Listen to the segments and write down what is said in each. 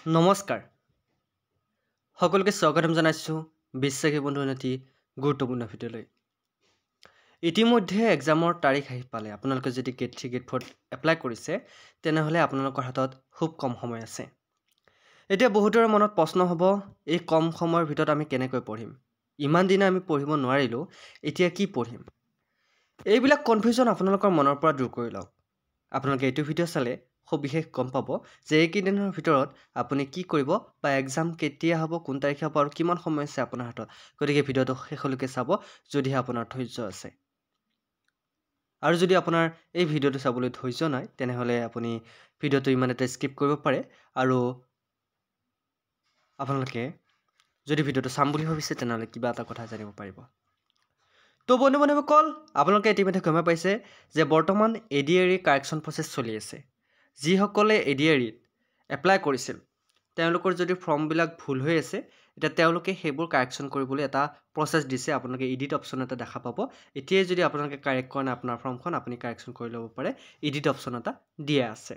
নমস্কাৰ সকলোকে স্বাগতম জনাইছোঁ বিশ্বাসী বন্ধু এটি গুৰুত্বপূৰ্ণ ভিডিঅ'লৈ ইতিমধ্যে এক্সামৰ তাৰিখ আহি পালে আপোনালোকে যদি গেট 3 গেট 4 এপ্লাই কৰিছে তেনেহ'লে আপোনালোকৰ হাতত খুব কম সময় আছে এতিয়া বহুতৰ মনত প্ৰশ্ন হ'ব এই কম সময়ৰ ভিতৰত আমি কেনেকৈ পঢ়িম ইমান দিনে আমি পঢ়িব নোৱাৰিলো এতিয়া কি পঢ়িম এইবিলাক কনফিউজন আপোনালোকৰ মনৰ পৰা দূৰ কৰি লওক আপোনালোকে এইটো ভিডিঅ' চালে সবিশেষ গম পাব যে এইকেইদিনৰ ভিতৰত আপুনি কি কৰিব বা এক্সাম কেতিয়া হ'ব কোন তাৰিখে হ'ব আৰু কিমান সময় আছে আপোনাৰ হাতত গতিকে ভিডিঅ'টো শেষলৈকে চাব যদিহে আপোনাৰ ধৈৰ্য আছে আৰু যদি আপোনাৰ এই ভিডিঅ'টো চাবলৈ ধৈৰ্য নাই তেনেহ'লে আপুনি ভিডিঅ'টো ইমানতে স্কিপ কৰিব পাৰে আৰু আপোনালোকে যদি ভিডিঅ'টো চাম বুলি ভাবিছে তেনেহ'লে কিবা এটা কথা জানিব পাৰিব তো বন্ধুসকল আপোনালোকে ইতিমধ্যে গম পাইছে যে বৰ্তমান এডিআৰই কাৰেকশ্যন প্ৰচেছ চলি আছে যিসকলে এডিআৰইত এপ্লাই কৰিছিল তেওঁলোকৰ যদি ফৰ্মবিলাক ভুল হৈ আছে এতিয়া তেওঁলোকে সেইবোৰ কাৰেকশ্যন কৰিবলৈ এটা প্ৰচেছ দিছে আপোনালোকে এডিট অপশ্যন এটা দেখা পাব এতিয়াই যদি আপোনালোকে কাৰেক্ট কৰে আপোনাৰ ফৰ্মখন আপুনি কাৰেকশ্যন কৰি ল'ব পাৰে এডিট অপশ্যন এটা দিয়া আছে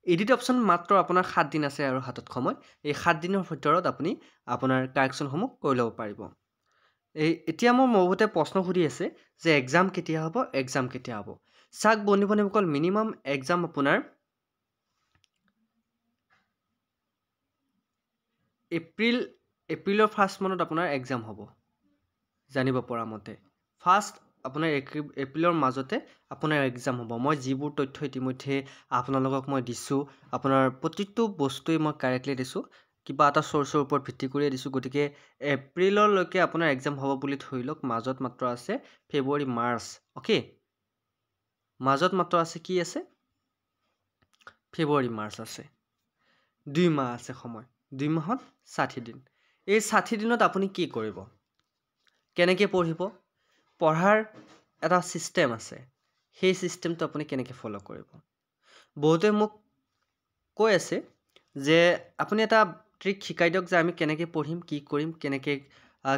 এডিট অপশ্যন মাত্ৰ আপোনাৰ 7 দিন আছে আৰু হাতত সময় এই 7 দিনৰ ভিতৰত আপুনি আপোনাৰ কাৰেকশ্যনসমূহ কৰি ল'ব পাৰিব এতিয়া মোৰ বহুতে প্ৰশ্ন সুধি আছে যে এক্সাম কেতিয়া হ'ব চাক বন্ধুসকল মিনিমাম এক্সাম আপোনাৰ এপ্ৰিলৰ ফাৰ্ষ্ট মানত আপোনাৰ এক্সাম হ'ব জানিব পৰা মতে ফাৰ্ষ্ট আপোনাৰ এপ্ৰিলৰ মাজতে আপোনাৰ এক্সাম হ'ব মই যিবোৰ তথ্য ইতিমধ্যে আপোনালোকক মই দিছোঁ আপোনাৰ প্ৰতিটো বস্তুই মই কাৰেক্টলি দিছোঁ কিবা এটা সোৰ্সৰ ওপৰত ভিত্তি কৰি দিছোঁ গতিকে এপ্ৰিললৈকে আপোনাৰ এক্সাম হ'ব বুলি ধৰি লওক মাজত মাত্ৰ আছে ফেব্ৰুৱাৰী মাৰ্চ ওকে মাজত মাত্ৰ আছে কি আছে ফেব্ৰুৱাৰী মাৰ্চ আছে 2 মাহ আছে সময় 2 মাহত 60 দিন এই 60 দিনত আপুনি কি কৰিব কেনেকৈ পঢ়িব পঢ়াৰ এটা সিস্টেম আছে সেই সিস্টেমটো আপুনি কেনেকৈ ফলো কৰিব বহুতে মোক কৈ আছে যে আপুনি এটা ট্ৰিক শিকাই দিয়ক যে আমি কেনেকৈ পঢ়িম কি কৰিম কেনেকৈ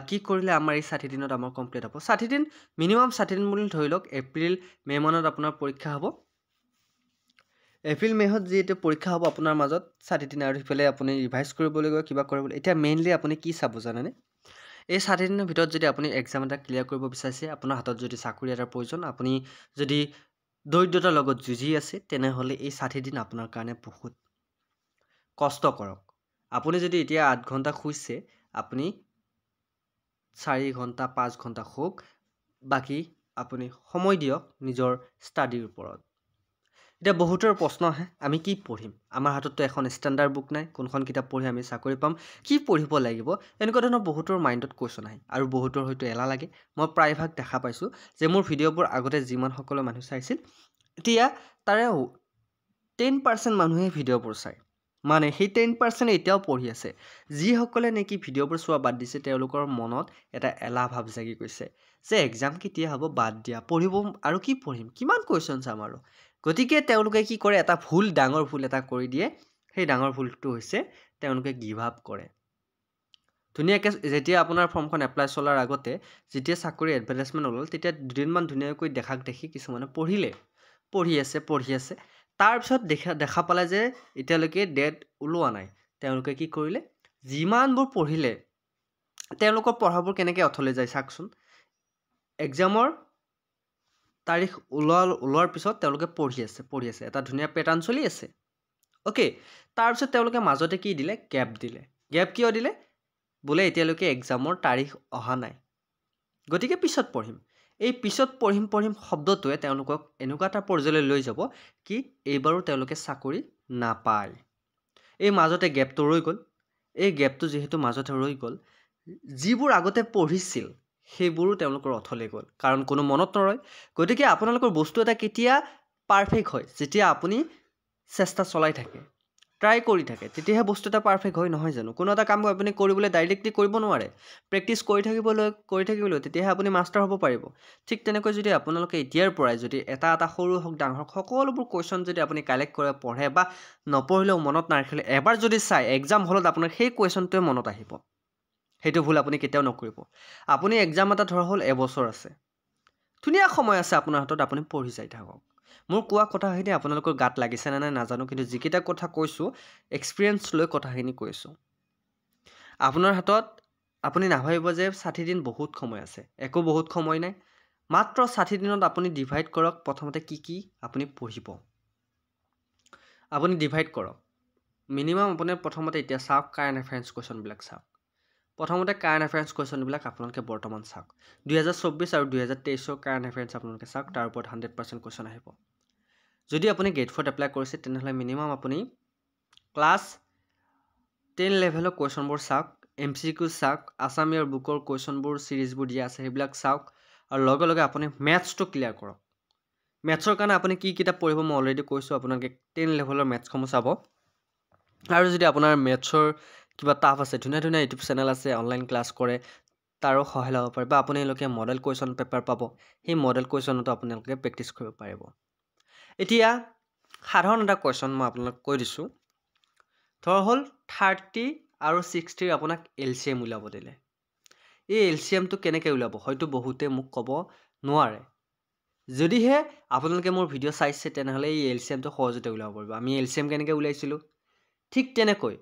কি কৰিলে আমাৰ এই 60 দিনত আমাৰ কমপ্লিট হ'ব 60 দিন মিনিমাম 60 দিন বুলি ধৰি লওক এপ্ৰিল মে মানত আপোনাৰ পৰীক্ষা হ'ব এপ্ৰিল মেহত যেটো পৰীক্ষা হ'ব আপোনাৰ মাজত 60 দিন আৰু ইফালে আপুনি ৰিভাইজ কৰিবলৈ গৈ কিবা কৰিবলৈ এতিয়া মেইনলি আপুনি কি চাব জানেনে এই 60 দিনৰ ভিতৰত যদি আপুনি এক্সাম এটা ক্লিয়াৰ কৰিব বিচাৰিছে আপোনাৰ হাতত যদি চাকৰি এটাৰ প্ৰয়োজন আপুনি যদি দৰিদ্ৰতাৰ লগত যুঁজি আছে তেনেহ'লে এই 60 দিন আপোনাৰ কাৰণে বহুত কষ্ট কৰক আপুনি যদি এতিয়া 8 ঘণ্টা শুইছে আপুনি 4 ঘণ্টা 5 ঘণ্টা শুক বাকি আপুনি সময় দিয়ক নিজৰ ষ্টাডিৰ ওপৰত এতিয়া বহুতৰ প্ৰশ্ন আহে আমি কি পঢ়িম আমাৰ হাতত এখন ষ্টেণ্ডাৰ্ড বুক নাই কোনখন কিতাপ পঢ়ি আমি চাকৰি পাম কি পঢ়িব লাগিব এনেকুৱা ধৰণৰ বহুতৰ মাইণ্ডত কোৱেশ্চন আহে আৰু বহুতৰ হয়তো এলাহ লাগে মই প্ৰায়ভাগ দেখা পাইছোঁ যে মোৰ ভিডিঅ'বোৰ আগতে যিমান সকলো মানুহ চাইছিল এতিয়া তাৰে 10% মানুহে ভিডিঅ'বোৰ চায় মানে সেই 10% এতিয়াও পঢ়ি আছে যিসকলে নেকি ভিডিঅ'বোৰ চোৱা বাদ দিছে তেওঁলোকৰ মনত এটা এলাহ ভাৱ জাগি গৈছে যে এক্সাম কেতিয়া হ'ব বাদ দিয়া পঢ়িব আৰু কি পঢ়িম কিমান কোৱেশ্চন চাম আৰু গতিকে তেওঁলোকে কি কৰে এটা ডাঙৰ ভুল এটা কৰি দিয়ে সেই ডাঙৰ ভুলটো হৈছে তেওঁলোকে গিভ আপ কৰে ধুনীয়াকৈ যেতিয়া আপোনাৰ ফৰ্মখন এপ্লাই চলাৰ আগতে যেতিয়া চাকৰি এডভাৰটাইজমেণ্ট ওলাল তেতিয়া দুদিনমান ধুনীয়াকৈ দেখাক দেখি কিছুমানে পঢ়ি আছে তাৰপিছত দেখা পালে যে এতিয়ালৈকে ডেট ওলোৱা নাই তেওঁলোকে কি কৰিলে যিমানবোৰ পঢ়িলে তেওঁলোকৰ পঢ়াবোৰ কেনেকৈ অথলে যায় চাওকচোন এক্সামৰ তাৰিখ ওলোৱাৰ পিছত তেওঁলোকে পঢ়ি আছে এটা ধুনীয়া পেটাৰ্ণ চলি আছে ওকে তাৰপিছত তেওঁলোকে মাজতে কি দিলে গেপ কিয় দিলে বোলে এতিয়ালৈকে এক্সামৰ তাৰিখ অহা নাই গতিকে পিছত পঢ়িম এই পিছত পঢ়িম শব্দটোৱে তেওঁলোকক এনেকুৱা এটা পৰ্যায়লৈ লৈ যাব কি এইবাৰো তেওঁলোকে চাকৰি নাপায় এই মাজতে গেপটো ৰৈ গ'ল এই গেপটো যেহেতু মাজতে ৰৈ গ'ল যিবোৰ আগতে পঢ়িছিল সেইবোৰো তেওঁলোকৰ অথলে গ'ল কাৰণ কোনো মনত নৰয় গতিকে আপোনালোকৰ বস্তু এটা কেতিয়া পাৰফেক্ট হয় যেতিয়া আপুনি চেষ্টা চলাই থাকে ট্ৰাই কৰি থাকে তেতিয়াহে বস্তু এটা পাৰফেক্ট হয় নহয় জানো কোনো এটা কাম আপুনি কৰিবলৈ ডাইৰেক্টলি কৰিব নোৱাৰে প্ৰেক্টিছ কৰি থাকিবলৈ তেতিয়াহে আপুনি মাষ্টাৰ হ'ব পাৰিব ঠিক তেনেকৈ যদি আপোনালোকে এতিয়াৰ পৰাই যদি এটা সৰু হওক ডাঙৰ হওক সকলোবোৰ কোৱেশ্চন যদি আপুনি কালেক্ট কৰে পঢ়ে বা নপঢ়িলেও মনত নাৰাখিলে এবাৰ যদি চাই এক্সাম হলত আপোনাৰ সেই কোৱেশ্চনটোৱে মনত আহিব সেইটো ভুল আপুনি কেতিয়াও নকৰিব আপুনি এক্সাম এটা ধৰা হ'ল এবছৰ আছে ধুনীয়া সময় আছে আপোনাৰ হাতত আপুনি পঢ়ি যাই থাকক মোৰ কোৱা কথাখিনি আপোনালোকৰ গাত লাগিছে নে নাই নাজানো, কিন্তু যিকেইটা কথা কৈছোঁ এক্সপিৰিয়েঞ্চ লৈ কথাখিনি কৈছোঁ। আপোনাৰ হাতত আপুনি নাভাবিব যে 60 দিন বহুত সময় আছে, একো বহুত সময় নাই। মাত্ৰ 60 দিনত আপুনি ডিভাইড কৰক প্ৰথমতে কি আপুনি পঢ়িব। আপুনি ডিভাইড কৰক। মিনিমাম আপুনি প্ৰথমতে এতিয়া চাওক কাৰেণ্ট এফেয়াৰ্ছ কুৱেশ্যনবিলাক চাওক। প্ৰথমতে কাৰেণ্ট এফেয়াৰ্ছ কুৱেশ্যনবিলাক আপোনালোকে বৰ্তমান চাওক। 2024 আৰু 2023 কাৰেণ্ট এফেয়াৰ্ছ আপোনালোকে চাওক, তাৰ ওপৰত 100% কুৱেশ্যন আহিব। যদি আপুনি গ্ৰেড 4 এপ্লাই কৰিছে তেনেহ'লে মিনিমাম আপুনি ক্লাছ 10 লেভেলৰ কুৱেশ্যনবোৰ চাওক, MCQ চাওক, আছাম ইয়াৰ বুকৰ কুৱেশ্যনবোৰ চিৰিজবোৰ দিয়া আছে সেইবিলাক চাওক, আৰু লগে লগে আপুনি মেথছটো ক্লিয়াৰ কৰক। মেথছৰ কাৰণে আপুনি কি কিতাপ পঢ়িব মই অলৰেডি কৈছোঁ, আপোনালোকে 10 লেভেলৰ মেথছসমূহ চাব। আৰু যদি আপোনাৰ মেথছৰ কিবা টাফ আছে, ধুনীয়া ধুনীয়া ইউটিউব চেনেল আছে, অনলাইন ক্লাছ কৰে, তাৰো সহায় ল'ব পাৰে, বা আপোনালোকে মডেল কুৱেশ্যন পেপাৰ পাব, সেই মডেল কুৱেশ্যনতো আপোনালোকে প্ৰেক্টিছ কৰিব পাৰিব। এতিয়া সাধাৰণ এটা কুৱেশ্যন মই আপোনালোক কৈ দিছোঁ। ধৰ হ'ল 30 আৰু 60 আপোনাক LCM ওলাব দিলে। এই LCMটো কেনেকৈ ওলাব হয়তো বহুতে মোক ক'ব নোৱাৰে। যদিহে আপোনালোকে মোৰ ভিডিঅ' চাইছে তেনেহ'লে এই LCMটো সহজতে ওলাব পাৰিব। আমি LCM কেনেকৈ ওলাইছিলোঁ ঠিক তেনেকৈ,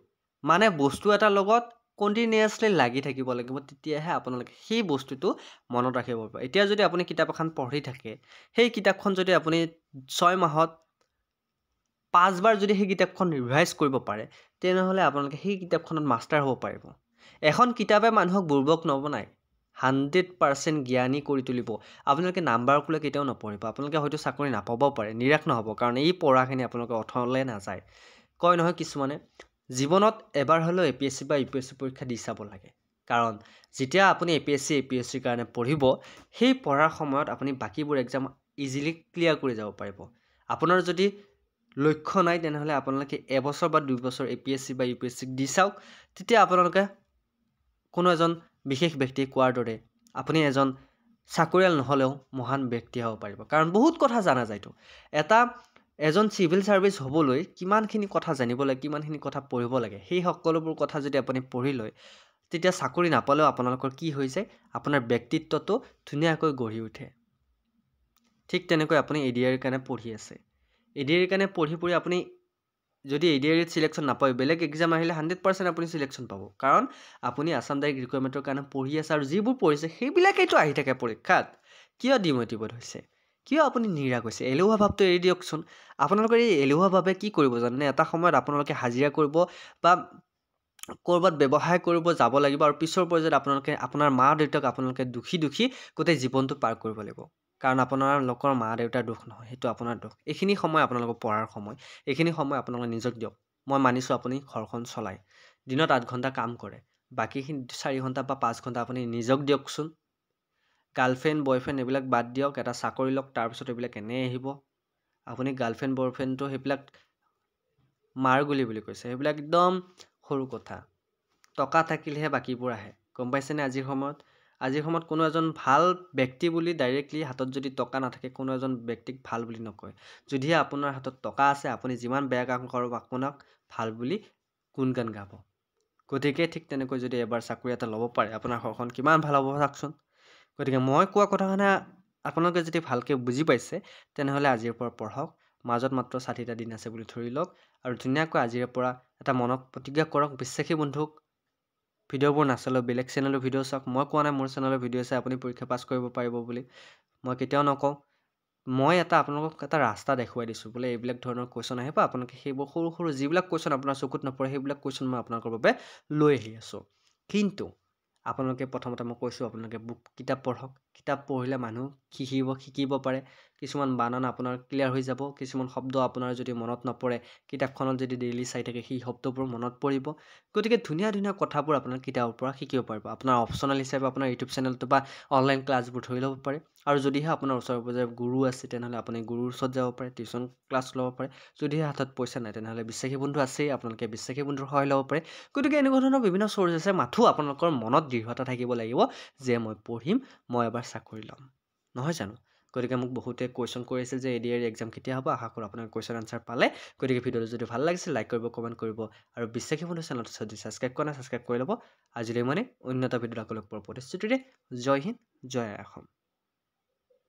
মানে বস্তু এটাৰ লগত কণ্টিনিউৱাছলি লাগি থাকিব লাগিব, তেতিয়াহে আপোনালোকে সেই বস্তুটো মনত ৰাখিব পাৰিব। এতিয়া যদি আপুনি কিতাপ এখন পঢ়ি থাকে, সেই কিতাপখন যদি আপুনি 6 মাহত 5 বাৰ যদি সেই কিতাপখন ৰিভাইজ কৰিব পাৰে তেনেহ'লে আপোনালোকে সেই কিতাপখনত মাষ্টাৰ হ'ব পাৰিব। এখন কিতাপে মানুহক বুৰ্বক নবনায়, 100% জ্ঞানী কৰি তুলিব। আপোনালোকে নাম্বাৰক লৈ কেতিয়াও নপঢ়িব। আপোনালোকে হয়তো চাকৰি নাপাবও পাৰে, নিৰাশ নহ'ব, কাৰণ এই পঢ়াখিনি আপোনালোকে অথলে নাযায়। কয় নহয় কিছুমানে, জীৱনত এবাৰ হ'লেও APSC বা UPSC পৰীক্ষা দি চাব লাগে। কাৰণ যেতিয়া আপুনি APSCৰ কাৰণে পঢ়িব, সেই পঢ়াৰ সময়ত আপুনি বাকীবোৰ এক্সাম ইজিলি ক্লিয়াৰ কৰি যাব পাৰিব। আপোনাৰ যদি লক্ষ্য নাই তেনেহ'লে আপোনালোকে এবছৰ বা 2 বছৰ APSC বা UPSC দি চাওক, তেতিয়া আপোনালোকে কোনো এজন বিশেষ ব্যক্তিয়ে কোৱাৰ দৰে আপুনি এজন চাকৰিয়াল নহ'লেও মহান ব্যক্তি হ'ব পাৰিব। কাৰণ বহুত কথা জানা যায়তো। এজন চিভিল ছাৰ্ভিচ হ'বলৈ কিমানখিনি কথা জানিব লাগে, কিমানখিনি কথা পঢ়িব লাগে, সেই সকলোবোৰ কথা যদি আপুনি পঢ়ি লয়, তেতিয়া চাকৰি নাপালেও আপোনালোকৰ কি হৈ যায়, আপোনাৰ ব্যক্তিত্বটো ধুনীয়াকৈ গঢ়ি উঠে। ঠিক তেনেকৈ আপুনি ADR কাৰণে পঢ়ি আছে। ADR কাৰণে পঢ়ি আপুনি যদি ADR চিলেকশ্যন নাপায়, বেলেগ এক্সাম আহিলে 100% আপুনি চিলেকশ্যন পাব। কাৰণ আপুনি আছাম ডাইৰেক্ট ৰিকুৱাৰমেণ্টৰ কাৰণে পঢ়ি আছে, আৰু যিবোৰ পঢ়িছে সেইবিলাকেইতো আহি থাকে পৰীক্ষাত। কিয় ডিমটিভেট হৈছে, কিয় আপুনি নিৰাশ হৈছে? এলেহুৱা ভাৱটো এৰি দিয়কচোন। আপোনালোকৰ এই এলেহুৱা ভাৱে কি কৰিব জানে? এটা সময়ত আপোনালোকে হাজিৰা কৰিব বা ক'ৰবাত ব্যৱসায় কৰিব যাব লাগিব, আৰু পিছৰ পৰ্যায়ত আপোনালোকে আপোনাৰ মা দেউতাক আপোনালোকে দুখী গোটেই জীৱনটো পাৰ কৰিব লাগিব। কাৰণ আপোনালোকৰ মা দেউতাৰ দোষ নহয়, সেইটো আপোনাৰ দোষ। এইখিনি সময় আপোনালোকৰ পঢ়াৰ সময়, এইখিনি সময় আপোনালোকে নিজক দিয়ক। মই মানিছোঁ আপুনি ঘৰখন চলায়, দিনত 8 ঘণ্টা কাম কৰে, বাকীখিনি 4 ঘণ্টা বা 5 ঘণ্টা আপুনি নিজক দিয়কচোন। গাৰ্লফ্ৰেণ্ড বয়ফ্ৰেণ্ড এইবিলাক বাদ দিয়ক, এটা চাকৰি লওক, তাৰপিছত এইবিলাক এনেই আহিব। আপুনি গাৰ্লফ্ৰেণ্ড বয়ফ্ৰেণ্ডটো সেইবিলাক মাৰগুলি বুলি কৈছে, সেইবিলাক একদম সৰু কথা। টকা থাকিলেহে বাকীবোৰ আহে, গম পাইছেনে? আজিৰ সময়ত কোনো এজন ভাল ব্যক্তি বুলি ডাইৰেক্টলি হাতত যদি টকা নাথাকে, কোনো এজন ব্যক্তিক ভাল বুলি নকয়। যদিহে আপোনাৰ হাতত টকা আছে, আপুনি যিমান বেয়া কাম কৰক আপোনাক ভাল বুলি গুণগান গাব। গতিকে ঠিক তেনেকৈ যদি এবাৰ চাকৰি এটা ল'ব পাৰে, আপোনাৰ ঘৰখন কিমান ভাল হ'ব চাওকচোন। গতিকে মই কোৱা কথাখিনি আপোনালোকে যদি ভালকৈ বুজি পাইছে তেনেহ'লে আজিৰ পৰা পঢ়ক। মাজত মাত্ৰ 60টা দিন আছে বুলি ধৰি লওক, আৰু ধুনীয়াকৈ আজিৰে পৰা এটা মনত প্ৰতিজ্ঞা কৰক, বিশ্বাসী বন্ধুক ভিডিঅ'বোৰ নাচালেও বেলেগ চেনেলৰ ভিডিঅ' চাওক। মই কোৱা নাই মোৰ চেনেলৰ ভিডিঅ' চাই আপুনি পৰীক্ষা পাছ কৰিব পাৰিব বুলি, মই কেতিয়াও নকওঁ। মই আপোনালোকক এটা ৰাস্তা দেখুৱাই দিছোঁ, বোলে এইবিলাক ধৰণৰ কুৱেশ্যন আহিব, আপোনালোকে সেইবোৰ সৰু সৰু যিবিলাক কুৱেশ্যন আপোনাৰ চকুত নপৰে সেইবিলাক কুৱেশ্যন মই আপোনালোকৰ বাবে লৈ আহি আছোঁ। কিন্তু আপোনালোকে প্ৰথমতে মই কৈছোঁ আপোনালোকে কিতাপ পঢ়ক। কিতাপ পঢ়িলে মানুহ শিকিব পাৰে। কিছুমান বানান আপোনাৰ ক্লিয়াৰ হৈ যাব, কিছুমান শব্দ আপোনাৰ যদি মনত নপৰে, কিতাপখনত যদি ডেইলি চাই থাকে সেই শব্দবোৰ মনত পৰিব। গতিকে ধুনীয়া ধুনীয়া কথাবোৰ আপোনাৰ কিতাপৰ পৰা শিকিব পাৰিব। আপোনাৰ অপশ্যনেল হিচাপে আপোনাৰ ইউটিউব চেনেলটো বা অনলাইন ক্লাছবোৰ ধৰি ল'ব পাৰে। আৰু যদিহে আপোনাৰ ওচৰে পাজৰে গুৰু আছে তেনেহ'লে আপুনি গুৰুৰ ওচৰত যাব পাৰে, টিউশ্যন ক্লাছ ল'ব পাৰে। যদিহে হাতত পইচা নাই তেনেহ'লে বিশ্বাসী বন্ধু আছেই, আপোনালোকে বিশ্বাসী বন্ধুৰ সহায় ল'ব পাৰে। গতিকে এনেকুৱা ধৰণৰ বিভিন্ন চ'ৰ্চ আছে, মাথো আপোনালোকৰ মনত দৃঢ়তা থাকিব লাগিব যে মই পঢ়িম, মই এবাৰ চাকৰি ল'ম, নহয় জানো? গতিকে মোক বহুতে কুৱেশ্যন কৰিছিল যে ADR এক্সাম কেতিয়া হ'ব। আশা কৰোঁ আপোনালোকে কুৱেশ্যন আনচাৰ পালে। গতিকে ভিডিঅ'টো যদি ভাল লাগিছে লাইক কৰিব, কমেণ্ট কৰিব, আৰু বিশ্বাসী বন্ধু চেনেলটো যদি ছাবস্ক্ৰাইব কৰা নাই ছাবস্ক্ৰাইব কৰি ল'ব। আজিলৈ মানে অন্য এটা ভিডিঅ'ত আকৌ লগ পোৱাৰ প্ৰতিশ্ৰুতিৰে জয় হিন্দ, জয় অসম।